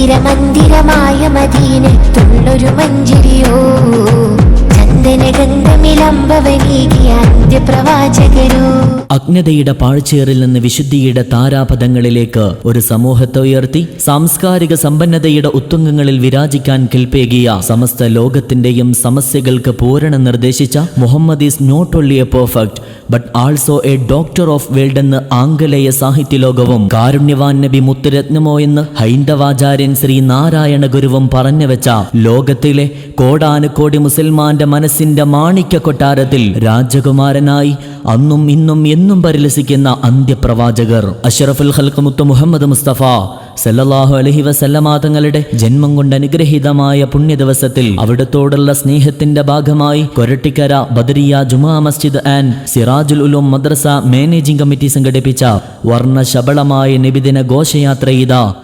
സുന്ദരമന്ദിരമായ മദീനത്തുള്ളൊരു മഞ്ചരിയോ ചന്ദനഗന്ധമിലംബവനീകിയ അന്ത്യപ്രവാചകരോ. അജ്ഞതയുടെ പാഴ്ചേറിൽ നിന്ന് വിശുദ്ധിയുടെ താരാപഥങ്ങളിലേക്ക് ഒരു സമൂഹത്തെ ഉയർത്തി സാംസ്കാരിക സമ്പന്നതയുടെ ഉത്തുംഗങ്ങളിൽ വിരാജിക്കാൻ കെൽപ്പേകിയ സമസ്ത ലോകത്തിന്റെയും സമസ്യകൾക്ക് പൂരണം നിർദ്ദേശിച്ച Muhammad is not only a perfect but also a doctor of world എന്ന് ആംഗലേയ സാഹിത്യലോകവും കാരുണ്യവാൻ നബി മുത്തുരത്നമോ എന്ന് ഹൈന്ദവാചാര്യൻ ശ്രീ നാരായണ ഗുരുവും പറഞ്ഞു വെച്ച ലോകത്തിലെ കോടാനുകോടി മുസൽമാന്റെ മനസ്സിന്റെ മാണിക്യ കൊട്ടാരത്തിൽ രാജകുമാരനായി അന്നും ഇന്നും എന്നും പരിലസിക്കുന്ന അന്ത്യപ്രവാചകർ അഷ്റഫുൽ ഖൽഖ് മുത്ത് മുഹമ്മദ് മുസ്തഫ സല്ലല്ലാഹു അലൈഹി വസല്ലമ തങ്ങളുടെ ജന്മം കൊണ്ട് അനുഗ്രഹീതമായ പുണ്യദിവസത്തിൽ അവിടത്തോടുള്ള സ്നേഹത്തിന്റെ ഭാഗമായി Korattikkara Badariya Juma Masjid and Sirajul Uloom Madrasa managing committee സംഘടിപ്പിച്ച വർണ്ണശബളമായ നബിദിന ഘോഷയാത്ര ഇതാ